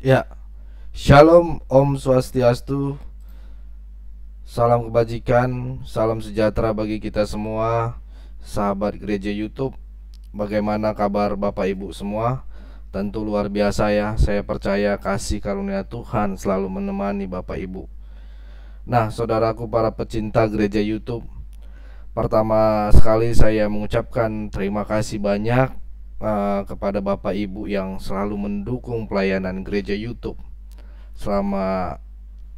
Ya, Shalom, Om Swastiastu, salam kebajikan, salam sejahtera bagi kita semua, sahabat gereja YouTube. Bagaimana kabar Bapak Ibu semua? Tentu luar biasa ya, saya percaya kasih karunia Tuhan selalu menemani Bapak Ibu. Nah, saudaraku para pecinta gereja YouTube, pertama sekali saya mengucapkan terima kasih banyak kepada Bapak Ibu yang selalu mendukung pelayanan gereja YouTube selama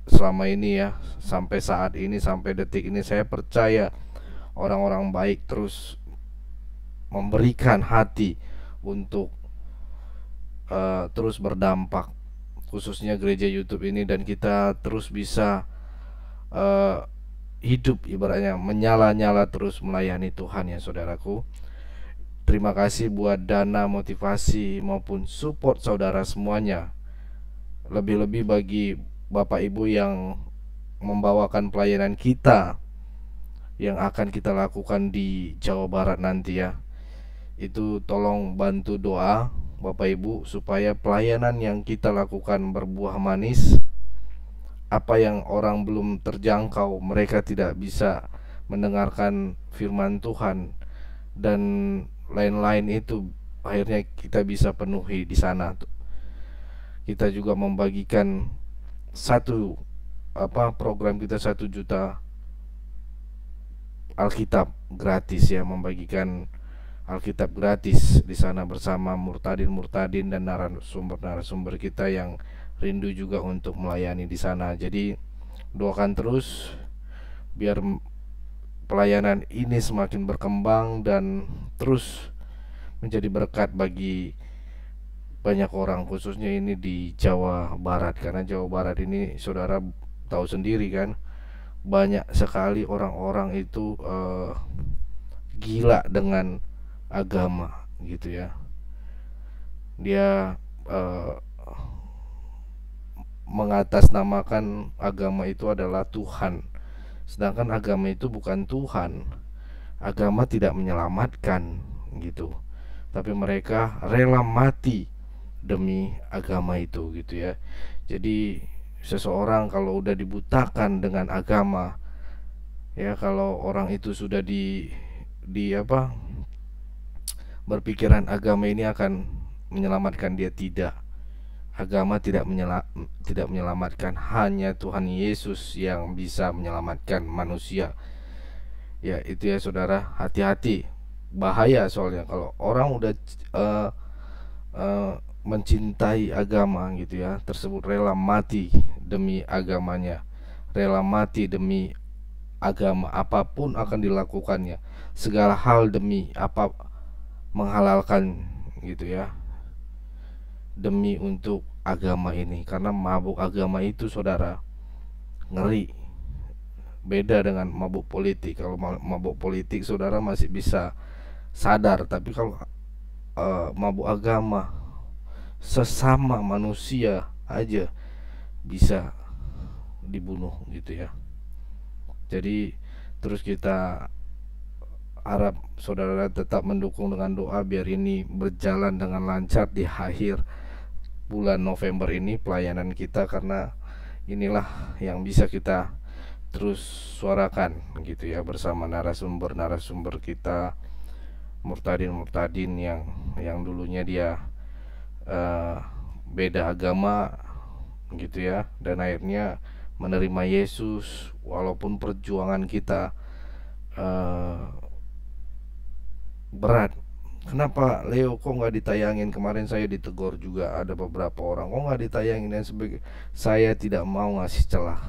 selama ini ya, sampai saat ini, sampai detik ini. Saya percaya orang-orang baik terus memberikan hati untuk terus berdampak, khususnya gereja YouTube ini, dan kita terus bisa uh, hidup ibaratnya menyala-nyala terus melayani Tuhan ya saudaraku. Terima kasih buat dana motivasi maupun support saudara semuanya. Lebih-lebih bagi Bapak Ibu yang membawakan pelayanan kita yang akan kita lakukan di Jawa Barat nanti ya. Itu tolong bantu doa Bapak Ibu supaya pelayanan yang kita lakukan berbuah manis. Apa yang orang belum terjangkau, mereka tidak bisa mendengarkan firman Tuhan dan lain-lain itu, akhirnya kita bisa penuhi di sana. Kita juga membagikan program kita 1 juta Alkitab gratis ya, membagikan Alkitab gratis di sana bersama murtadin-murtadin dan narasumber-narasumber kita yang rindu juga untuk melayani di sana. Jadi doakan terus biar pelayanan ini semakin berkembang dan terus menjadi berkat bagi banyak orang, khususnya ini di Jawa Barat. Karena Jawa Barat ini saudara tahu sendiri kan, banyak sekali orang-orang itu gila dengan agama gitu ya. Dia mengatasnamakan agama itu adalah Tuhan, sedangkan agama itu bukan Tuhan. Agama tidak menyelamatkan gitu, tapi mereka rela mati demi agama itu gitu ya. Jadi seseorang kalau udah dibutakan dengan agama ya, kalau orang itu sudah di apa, berpikiran agama ini akan menyelamatkan dia, tidak. Agama tidak menyelamatkan, hanya Tuhan Yesus yang bisa menyelamatkan manusia. Ya itu ya saudara, hati-hati, bahaya soalnya kalau orang udah uh, mencintai agama gitu ya, tersebut rela mati demi agamanya, rela mati demi agama, apapun akan dilakukannya, segala hal demi apa, menghalalkan gitu ya, demi untuk agama ini. Karena mabuk agama itu saudara ngeri, beda dengan mabuk politik. Kalau mabuk politik saudara masih bisa sadar, tapi kalau mabuk agama, sesama manusia aja bisa dibunuh gitu ya. Jadi terus kita harap saudara tetap mendukung dengan doa biar ini berjalan dengan lancar di akhir bulan November ini pelayanan kita, karena inilah yang bisa kita terus suarakan gitu ya, bersama narasumber-narasumber kita, murtadin-murtadin yang dulunya dia beda agama gitu ya, dan akhirnya menerima Yesus walaupun perjuangan kita berat. Kenapa Leo kok nggak ditayangin? Kemarin saya ditegur juga ada beberapa orang, kok nggak ditayangin dan sebagainya. Saya tidak mau ngasih celah,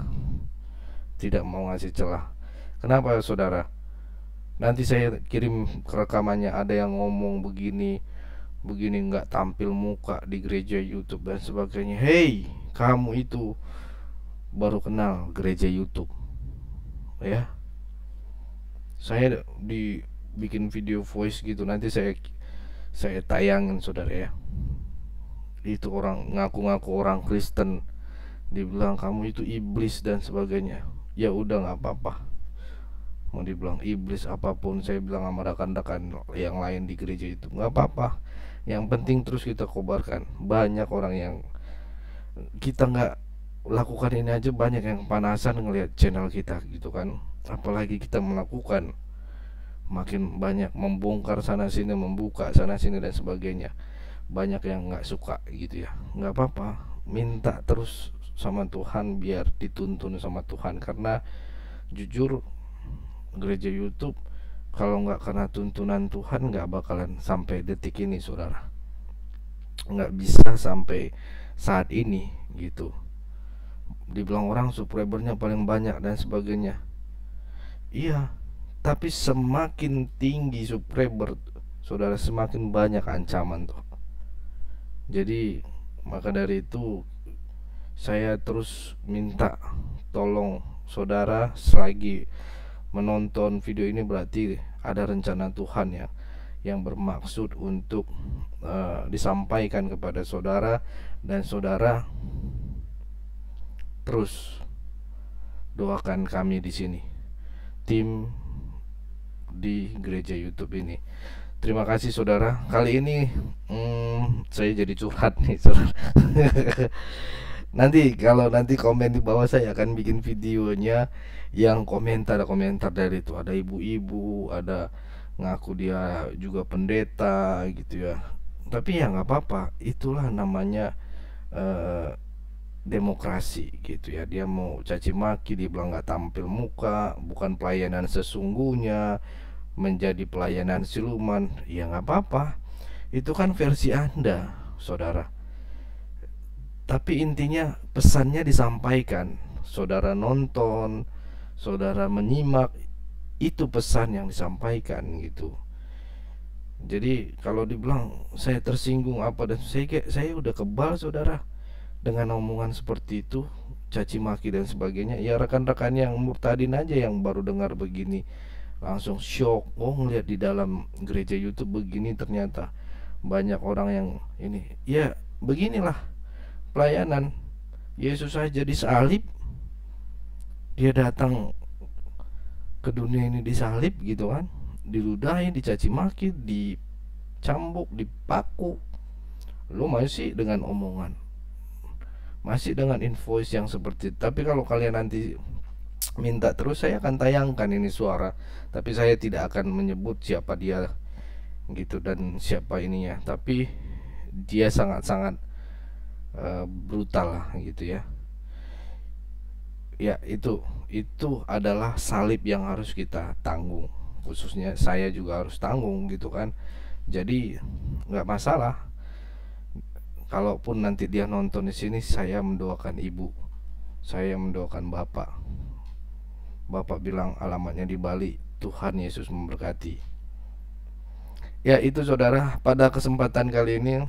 tidak mau ngasih celah. Kenapa saudara? Nanti saya kirim rekamannya, ada yang ngomong begini begini, nggak tampil muka di gereja YouTube dan sebagainya. Hey, kamu itu baru kenal gereja YouTube ya. Saya dibikin video voice gitu, nanti saya tayangin saudara ya. Itu orang ngaku-ngaku orang Kristen, dibilang kamu itu iblis dan sebagainya. Ya udah nggak apa-apa, mau dibilang iblis apapun, saya bilang sama rekan-rekan yang lain di gereja itu, nggak apa-apa. Yang penting terus kita kobarkan. Banyak orang yang kita nggak lakukan ini aja banyak yang kepanasan ngelihat channel kita gitu kan, apalagi kita melakukan, makin banyak membongkar sana sini, membuka sana sini dan sebagainya, banyak yang nggak suka gitu ya. Nggak apa-apa, minta terus sama Tuhan biar dituntun sama Tuhan, karena jujur gereja YouTube kalau nggak karena tuntunan Tuhan nggak bakalan sampai detik ini saudara, nggak bisa sampai saat ini gitu. Dibilang orang subscribernya paling banyak dan sebagainya, iya, tapi semakin tinggi subscriber saudara, semakin banyak ancaman tuh. Jadi maka dari itu saya terus minta tolong saudara, selagi menonton video ini berarti ada rencana Tuhan ya, yang bermaksud untuk disampaikan kepada saudara, dan saudara terus doakan kami di sini, tim di gereja YouTube ini. Terima kasih saudara. Kali ini saya jadi curhat nih saudara. Nanti kalau nanti komen di bawah saya akan bikin videonya yang komentar dari itu, ada ibu-ibu, ada ngaku dia juga pendeta gitu ya. Tapi ya nggak apa-apa, itulah namanya demokrasi gitu ya. Dia mau caci maki, dia bilang nggak tampil muka, bukan pelayanan sesungguhnya, menjadi pelayanan siluman, ya nggak apa-apa, itu kan versi Anda saudara. Tapi intinya pesannya disampaikan, saudara nonton, saudara menyimak, itu pesan yang disampaikan gitu. Jadi kalau dibilang saya tersinggung apa, dan saya udah kebal saudara dengan omongan seperti itu, caci maki dan sebagainya. Ya rekan-rekan yang murtadin aja yang baru dengar begini langsung shock, oh ngelihat di dalam gereja YouTube begini, ternyata banyak orang yang ini. Ya beginilah pelayanan. Yesus saja disalib, dia datang ke dunia ini disalib gitu kan, diludahi, dicaci maki, dicambuk, dipaku, lu masih dengan omongan, masih dengan invoice yang seperti itu. Tapi kalau kalian nanti minta terus, saya akan tayangkan ini suara, tapi saya tidak akan menyebut siapa dia gitu dan siapa ininya, tapi dia sangat-sangat brutal lah gitu ya. Ya itu adalah salib yang harus kita tanggung, khususnya saya juga harus tanggung gitu kan. Jadi nggak masalah kalaupun nanti dia nonton di sini. Saya mendoakan ibu, saya mendoakan bapak bilang alamatnya di Bali. Tuhan Yesus memberkati. Ya itu saudara, pada kesempatan kali ini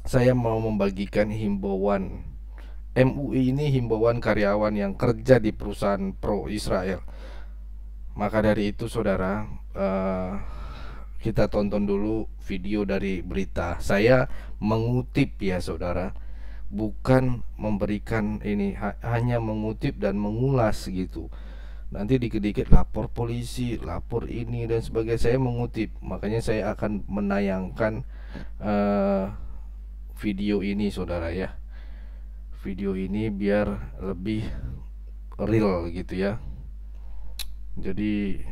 saya mau membagikan himbauan MUI ini, himbauan karyawan yang kerja di perusahaan pro Israel. Maka dari itu saudara, kita tonton dulu video dari berita. Saya mengutip ya saudara, bukan memberikan ini, hanya mengutip dan mengulas gitu. Nanti dikit-dikit lapor polisi, lapor ini dan sebagainya. Saya mengutip, makanya saya akan menayangkan video ini saudara ya. Video ini biar lebih real gitu ya. Jadi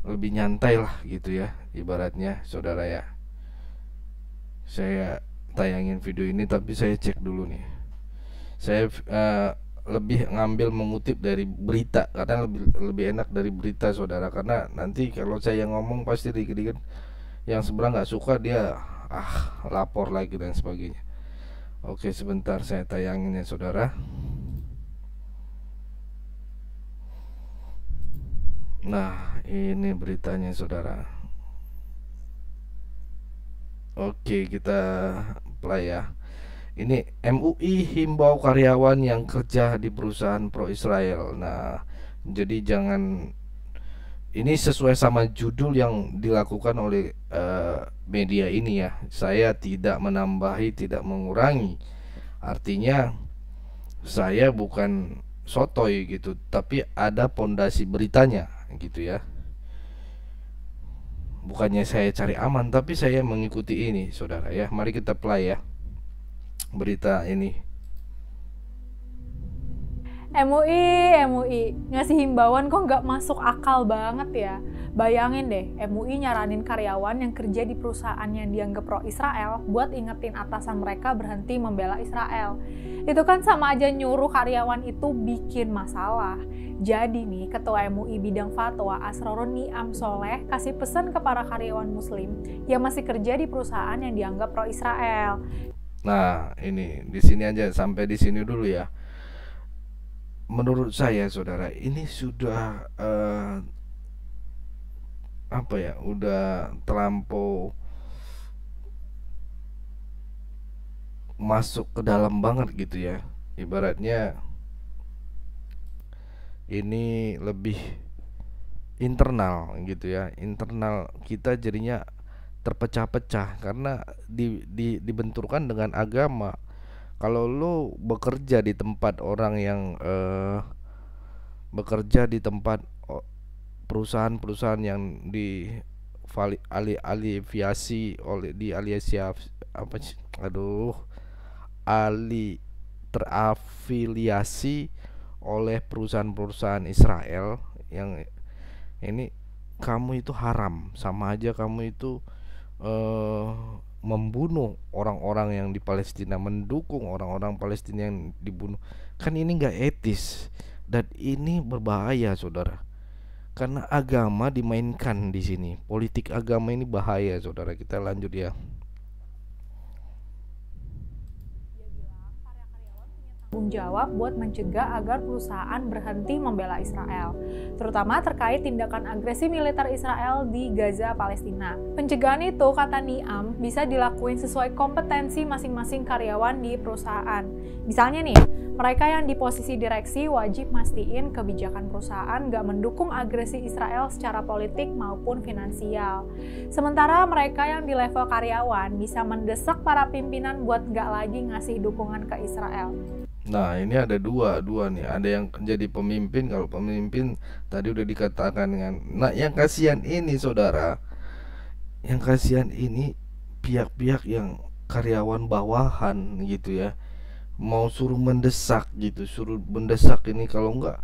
lebih nyantai lah gitu ya ibaratnya saudara ya. Saya tayangin video ini tapi saya cek dulu nih. Saya lebih ngambil mengutip dari berita karena lebih enak dari berita saudara, karena nanti kalau saya ngomong pasti dikit-dikit yang sebelah nggak suka, dia lapor lagi dan sebagainya. Oke sebentar saya tayangin ya saudara. Nah ini beritanya saudara. Oke kita play ya. Ini MUI himbau karyawan yang kerja di perusahaan pro Israel. Nah jadi jangan, ini sesuai sama judul yang dilakukan oleh media ini ya. Saya tidak menambahi, tidak mengurangi. Artinya saya bukan sotoy gitu, tapi ada pondasi beritanya gitu ya. Bukannya saya cari aman, tapi saya mengikuti ini, saudara ya. Mari kita play ya berita ini. MUI ngasih himbauan kok nggak masuk akal banget ya. Bayangin deh, MUI nyaranin karyawan yang kerja di perusahaan yang dianggap pro-Israel buat ingetin atasan mereka berhenti membela Israel. Itu kan sama aja nyuruh karyawan itu bikin masalah. Jadi nih, Ketua MUI bidang fatwa Asrorun Ni'am Soleh kasih pesan ke para karyawan muslim yang masih kerja di perusahaan yang dianggap pro-Israel. Nah, ini di sini aja, sampai di sini dulu ya. Menurut saya, saudara, ini sudah apa ya? Udah terlampau masuk ke dalam banget gitu ya. Ibaratnya ini lebih internal gitu ya. Internal kita jadinya terpecah-pecah karena dibenturkan dengan agama. Kalau lo bekerja di tempat orang yang bekerja di tempat perusahaan-perusahaan yang aliasi oleh apa sih? Terafiliasi oleh perusahaan-perusahaan Israel yang ini, kamu itu haram, sama aja kamu itu membunuh orang-orang yang di Palestina, mendukung orang-orang Palestina yang dibunuh. Kan ini nggak etis dan ini berbahaya, saudara. Karena agama dimainkan di sini. Politik agama ini bahaya, saudara. Kita lanjut ya. Tanggung jawab buat mencegah agar perusahaan berhenti membela Israel, terutama terkait tindakan agresi militer Israel di Gaza, Palestina. Pencegahan itu, kata Ni'am, bisa dilakuin sesuai kompetensi masing-masing karyawan di perusahaan. Misalnya nih, mereka yang di posisi direksi wajib mastiin kebijakan perusahaan nggak mendukung agresi Israel secara politik maupun finansial. Sementara mereka yang di level karyawan bisa mendesak para pimpinan buat nggak lagi ngasih dukungan ke Israel. Nah, ini ada dua nih. Ada yang jadi pemimpin. Kalau pemimpin tadi udah dikatakan kan. Nah, yang kasihan ini, saudara, yang kasihan ini pihak-pihak yang karyawan bawahan gitu ya, mau suruh mendesak gitu, suruh mendesak ini, kalau enggak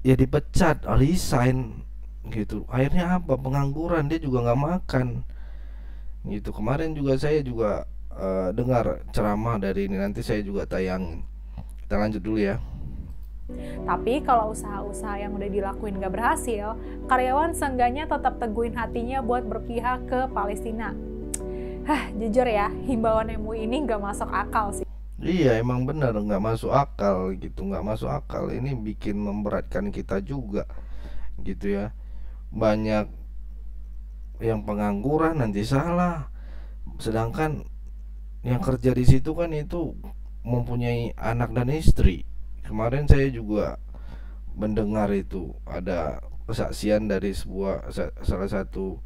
ya dipecat, resign gitu. Akhirnya apa? Pengangguran, dia juga nggak makan gitu. Kemarin juga saya juga dengar ceramah dari ini, nanti saya juga tayangin. Kita lanjut dulu ya. Tapi kalau usaha-usaha yang udah dilakuin gak berhasil, karyawan seenggaknya tetap teguhin hatinya buat berpihak ke Palestina. Jujur ya, himbauan MUI ini gak masuk akal sih. Iya, emang benar nggak masuk akal gitu, nggak masuk akal. Ini bikin memberatkan kita juga gitu ya. Banyak yang pengangguran nanti salah, sedangkan yang kerja di situ kan itu mempunyai anak dan istri. Kemarin saya juga mendengar itu ada kesaksian dari salah satu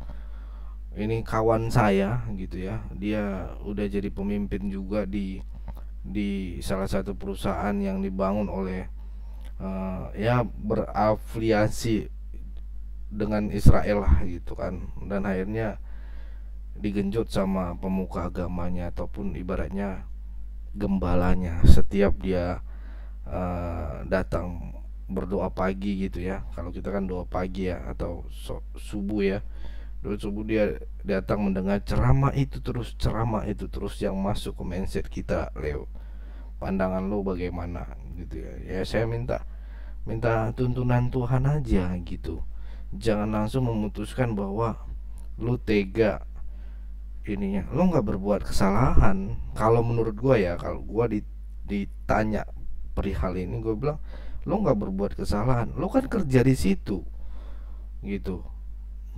ini kawan saya gitu ya. Dia udah jadi pemimpin juga di salah satu perusahaan yang dibangun oleh ya berafiliasi dengan Israel lah gitu kan, dan akhirnya digenjot sama pemuka agamanya ataupun ibaratnya gembalanya setiap dia datang berdoa pagi gitu ya. Kalau kita kan doa pagi ya, atau subuh ya, doa subuh, dia datang mendengar ceramah itu terus yang masuk ke mindset kita. Leo, pandangan lo bagaimana gitu ya. Ya saya minta tuntunan Tuhan aja gitu. Jangan langsung memutuskan bahwa lo tega ininya, lo nggak berbuat kesalahan. Kalau menurut gue ya, kalau gue ditanya perihal ini, gue bilang lo nggak berbuat kesalahan, lo kan kerja di situ gitu,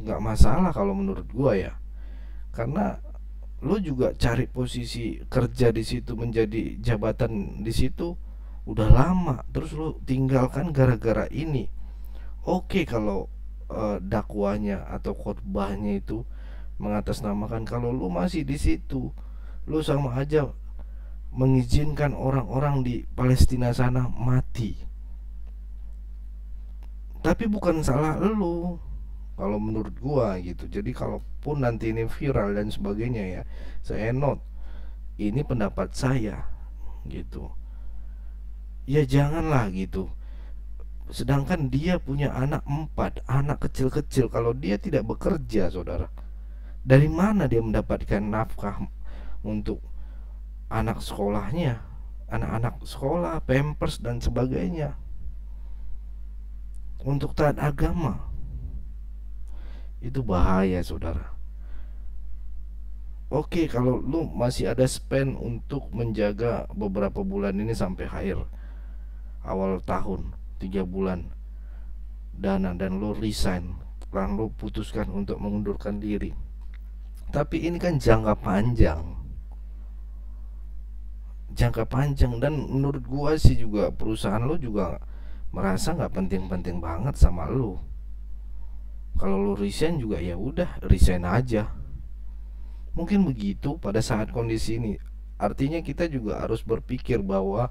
nggak masalah kalau menurut gue ya. Karena lo juga cari posisi kerja di situ, menjadi jabatan di situ udah lama, terus lo tinggalkan gara-gara ini. Oke, kalau dakwanya atau khotbahnya itu mengatasnamakan, kalau lu masih di situ, lu sama aja mengizinkan orang-orang di Palestina sana mati. Tapi bukan salah lu, kalau menurut gua gitu. Jadi kalaupun nanti ini viral dan sebagainya ya, saya note ini pendapat saya gitu. Ya janganlah gitu. Sedangkan dia punya anak 4, anak kecil-kecil. Kalau dia tidak bekerja, saudara, dari mana dia mendapatkan nafkah untuk anak sekolahnya, anak-anak sekolah, pampers dan sebagainya, untuk taat agama? Itu bahaya, saudara. Oke, kalau lu masih ada spend untuk menjaga beberapa bulan ini sampai akhir awal tahun, 3 bulan dana, dan lu resign, dan lu putuskan untuk mengundurkan diri. Tapi ini kan jangka panjang, dan menurut gua sih juga perusahaan lu juga merasa nggak penting-penting banget sama lu. Kalau lu resign juga ya udah resign aja. Mungkin begitu pada saat kondisi ini. Artinya kita juga harus berpikir bahwa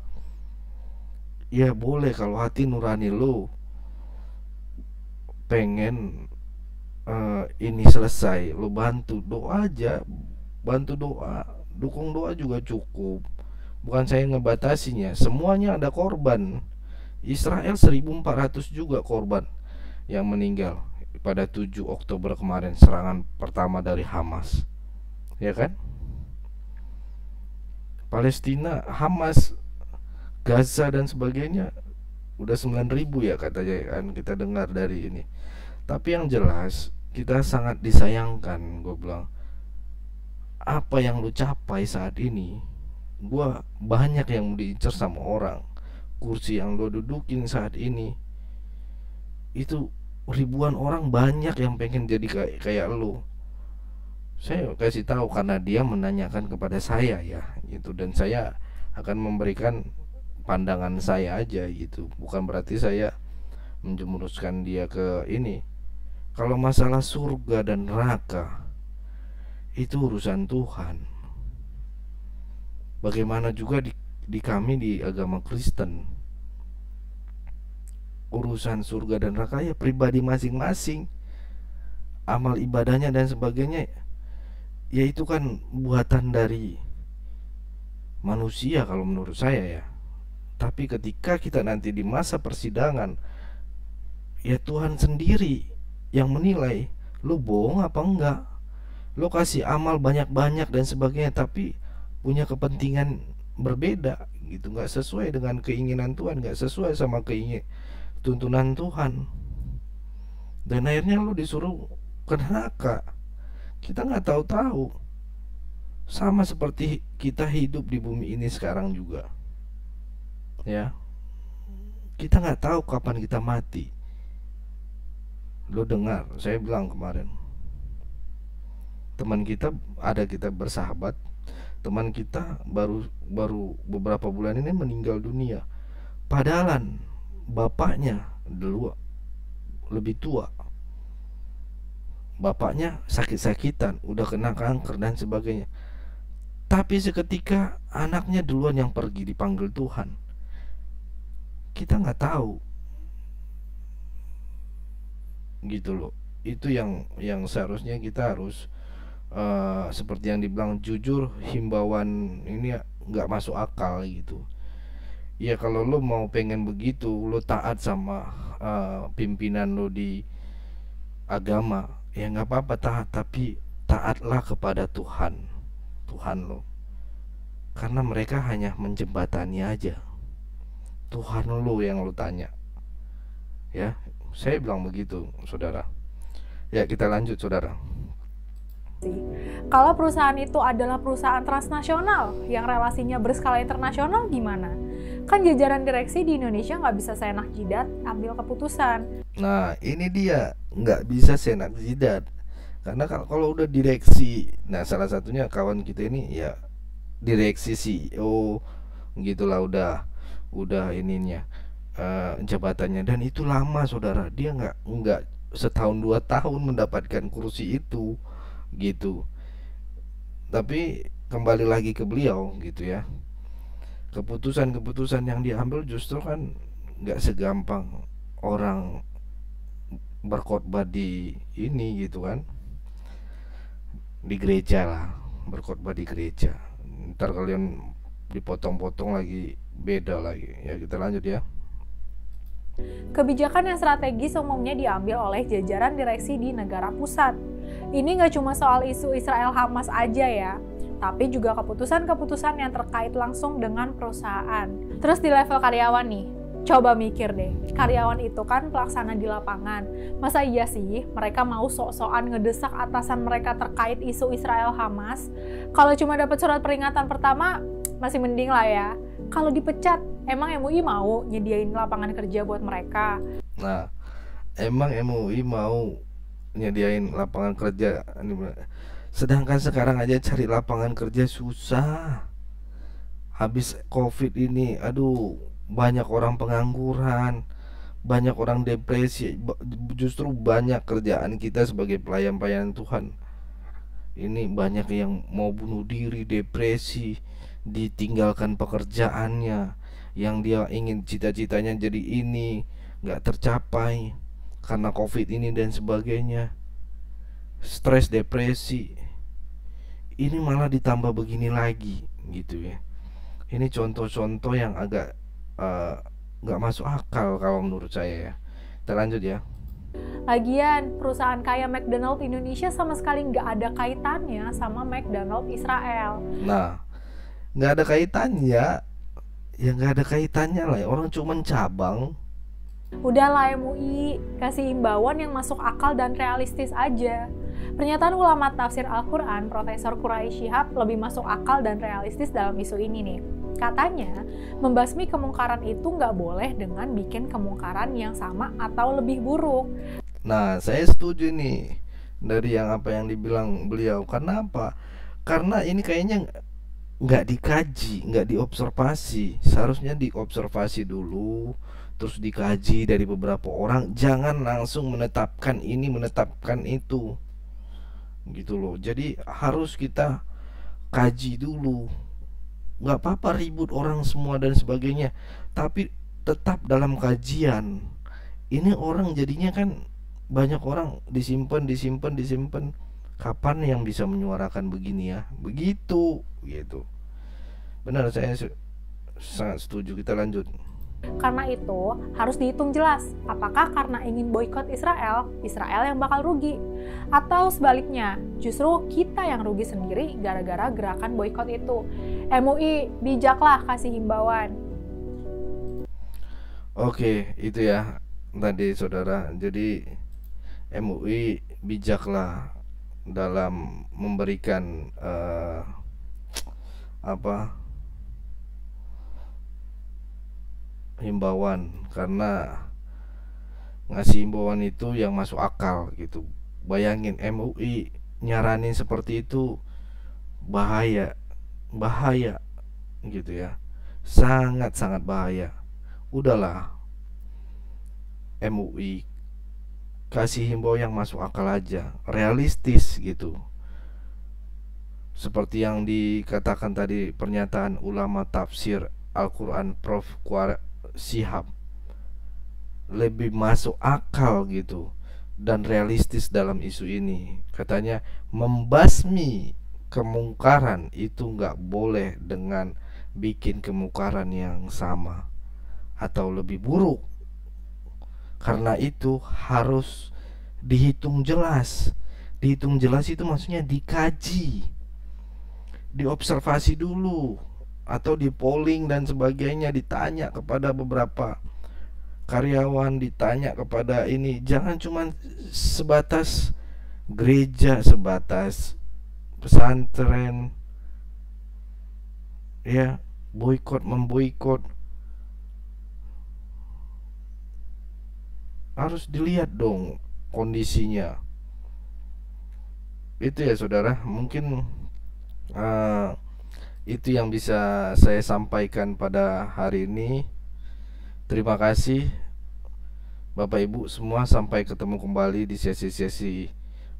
ya boleh kalau hati nurani lo pengen ini selesai, lo bantu doa aja, bantu doa, dukung doa juga cukup. Bukan saya ngebatasinya, semuanya ada korban. Israel 1400 juga korban yang meninggal pada 7 Oktober kemarin, serangan pertama dari Hamas. Ya kan? Palestina, Hamas, Gaza dan sebagainya udah 9.000 ya katanya kan, kita dengar dari ini. Tapi yang jelas kita sangat disayangkan. Gue bilang, apa yang lu capai saat ini, gue banyak yang diincar sama orang. Kursi yang lu dudukin saat ini, itu ribuan orang banyak yang pengen jadi kayak lu. Saya kasih tahu karena dia menanyakan kepada saya ya gitu, dan saya akan memberikan pandangan saya aja gitu. Bukan berarti saya menjerumuskan dia ke ini. Kalau masalah surga dan neraka itu urusan Tuhan. Bagaimana juga di kami di agama Kristen, urusan surga dan neraka ya pribadi masing-masing. Amal ibadahnya dan sebagainya ya itu kan buatan dari manusia kalau menurut saya ya. Tapi ketika kita nanti di masa persidangan, ya Tuhan sendiri yang menilai lu bohong apa enggak. Lu kasih amal banyak-banyak dan sebagainya, tapi punya kepentingan berbeda gitu, nggak sesuai dengan keinginan Tuhan, nggak sesuai sama tuntunan Tuhan, dan akhirnya lu disuruh ke neraka. Kita nggak tahu-tahu. Sama seperti kita hidup di bumi ini sekarang juga ya, kita nggak tahu kapan kita mati. Lo dengar saya bilang kemarin, teman kita bersahabat, teman kita baru beberapa bulan ini meninggal dunia, padahal bapaknya dulu lebih tua. Bapaknya sakit-sakitan, udah kena kanker dan sebagainya. Tapi seketika anaknya duluan yang pergi, dipanggil Tuhan. Kita nggak tahu, gitu loh. Itu yang seharusnya kita harus seperti yang dibilang jujur, himbauan ini nggak masuk akal gitu. Ya kalau lo mau pengen begitu, lo taat sama pimpinan lo di agama, ya nggak apa-apa taat, tapi taatlah kepada Tuhan lo, karena mereka hanya menjembatani aja. Tuhan lo yang lo tanya ya. Saya bilang begitu, saudara. Ya kita lanjut, saudara. Kalau perusahaan itu adalah perusahaan transnasional yang relasinya berskala internasional gimana? Kan jajaran direksi di Indonesia nggak bisa seenak jidat ambil keputusan. Nah ini dia, nggak bisa seenak jidat. Karena kalau udah direksi, nah salah satunya kawan kita ini ya direksi CEO gitulah, udah ininya jabatannya, dan itu lama, saudara. Dia nggak setahun 2 tahun mendapatkan kursi itu gitu. Tapi kembali lagi ke beliau gitu ya, keputusan yang diambil justru kan nggak segampang orang berkhotbah di ini gitu kan, di gereja lah, berkhotbah di gereja. Ntar kalian dipotong-potong lagi, beda lagi. Ya kita lanjut ya. Kebijakan yang strategis umumnya diambil oleh jajaran direksi di negara pusat. Ini nggak cuma soal isu Israel-Hamas aja ya, tapi juga keputusan-keputusan yang terkait langsung dengan perusahaan. Terus di level karyawan nih, coba mikir deh, karyawan itu kan pelaksana di lapangan. Masa iya sih mereka mau sok-sokan ngedesak atasan mereka terkait isu Israel-Hamas? Kalau cuma dapat surat peringatan pertama, masih mending lah ya. Kalau dipecat, emang MUI mau nyediain lapangan kerja buat mereka? Nah, emang MUI mau nyediain lapangan kerja? Sedangkan sekarang aja cari lapangan kerja susah. Habis COVID ini, aduh, banyak orang pengangguran, banyak orang depresi. Justru banyak kerjaan kita sebagai pelayan-pelayan Tuhan ini banyak yang mau bunuh diri, depresi, ditinggalkan pekerjaannya, yang dia ingin cita-citanya jadi ini nggak tercapai karena COVID ini dan sebagainya, stres, depresi. Ini malah ditambah begini lagi gitu ya. Ini contoh-contoh yang agak nggak masuk akal kalau menurut saya ya. Kita lanjut ya. Lagian, perusahaan kayak McDonald Indonesia sama sekali nggak ada kaitannya sama McDonald Israel. Nah, nggak ada kaitannya, ya nggak ada kaitannya lah. Orang cuman cabang. Udahlah MUI, kasih imbauan yang masuk akal dan realistis aja. Pernyataan ulama tafsir Al-Quran, Profesor Quraisy Shihab, lebih masuk akal dan realistis dalam isu ini nih. Katanya, membasmi kemungkaran itu nggak boleh dengan bikin kemungkaran yang sama atau lebih buruk. Nah, saya setuju nih dari apa yang dibilang beliau. Karena apa? Karena ini kayaknya nggak dikaji, nggak diobservasi. Seharusnya diobservasi dulu, terus dikaji dari beberapa orang. Jangan langsung menetapkan ini, menetapkan itu, gitu loh. Jadi harus kita kaji dulu. Nggak apa-apa ribut orang semua dan sebagainya, tapi tetap dalam kajian. Ini orang jadinya kan banyak orang disimpan. Kapan yang bisa menyuarakan begini ya? Begitu gitu. Benar, saya sangat setuju. Kita lanjut. Karena itu, harus dihitung jelas, apakah karena ingin boikot Israel, Israel yang bakal rugi. Atau sebaliknya, justru kita yang rugi sendiri gara-gara gerakan boikot itu. MUI, bijaklah kasih himbauan. Oke, itu ya tadi saudara. Jadi MUI bijaklah dalam memberikan himbauan, karena ngasih himbauan itu yang masuk akal gitu. Bayangin MUI nyaranin seperti itu, bahaya gitu ya, sangat bahaya. Udahlah, MUI kasih himbau yang masuk akal aja, realistis gitu. Seperti yang dikatakan tadi pernyataan ulama tafsir Al-Quran Prof. Shihab, lebih masuk akal gitu dan realistis dalam isu ini. Katanya membasmi kemungkaran itu nggak boleh dengan bikin kemungkaran yang sama atau lebih buruk. Karena itu harus dihitung jelas. Dihitung jelas itu maksudnya dikaji, diobservasi dulu, atau di polling dan sebagainya, ditanya kepada beberapa karyawan, ditanya kepada ini. Jangan cuma sebatas gereja, sebatas pesantren ya, boikot memboikot. Harus dilihat dong kondisinya. Itu ya saudara, mungkin itu yang bisa saya sampaikan pada hari ini. Terima kasih Bapak Ibu semua. Sampai ketemu kembali di sesi-sesi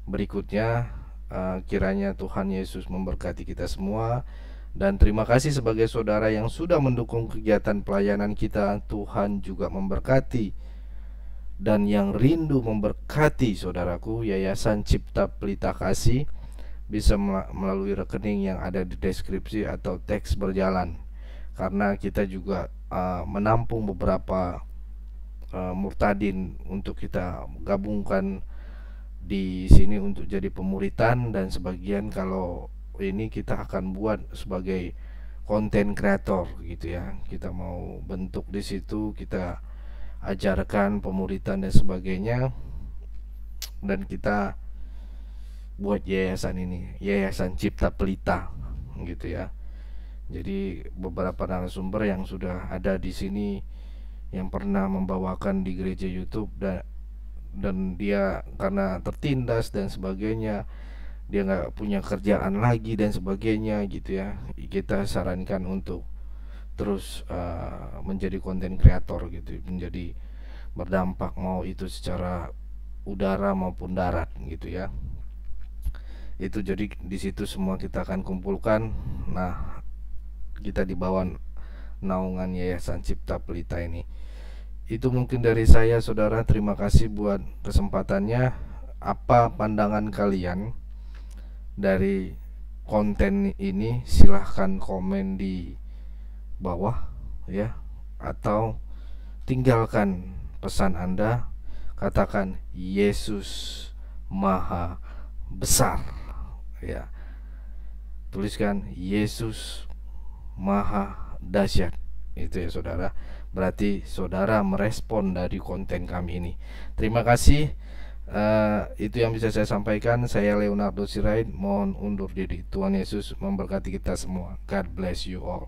berikutnya. Kiranya Tuhan Yesus memberkati kita semua. Dan terima kasih sebagai saudara yang sudah mendukung kegiatan pelayanan kita. Tuhan juga memberkati. dan yang rindu memberkati saudaraku, Yayasan Cipta Pelita Kasih bisa melalui rekening yang ada di deskripsi atau teks berjalan, karena kita juga menampung beberapa murtadin untuk kita gabungkan di sini untuk jadi pemuritan, dan sebagian kalau ini kita akan buat sebagai konten kreator gitu ya. Kita mau bentuk di situ, kita ajarkan pemuritan dan sebagainya, dan kita buat yayasan ini, Yayasan Cipta Pelita gitu ya. Jadi beberapa narasumber yang sudah ada di sini yang pernah membawakan di gereja YouTube, dan dia karena tertindas dan sebagainya, dia nggak punya kerjaan lagi dan sebagainya gitu ya, kita sarankan untuk terus menjadi konten kreator gitu, menjadi berdampak, mau itu secara udara maupun darat gitu ya. Itu jadi di situ semua kita akan kumpulkan. Nah, kita di bawah naungan Yayasan Cipta Pelita ini. Itu mungkin dari saya, saudara. Terima kasih buat kesempatannya. Apa pandangan kalian dari konten ini? Silahkan komen di bawah ya, atau tinggalkan pesan Anda. Katakan Yesus Maha Besar ya. Tuliskan Yesus Maha Dahsyat. Itu ya saudara. Berarti saudara merespon dari konten kami ini. Terima kasih. Itu yang bisa saya sampaikan. Saya Leonardo Sirait, mohon undur diri. Tuhan Yesus memberkati kita semua. God bless you all.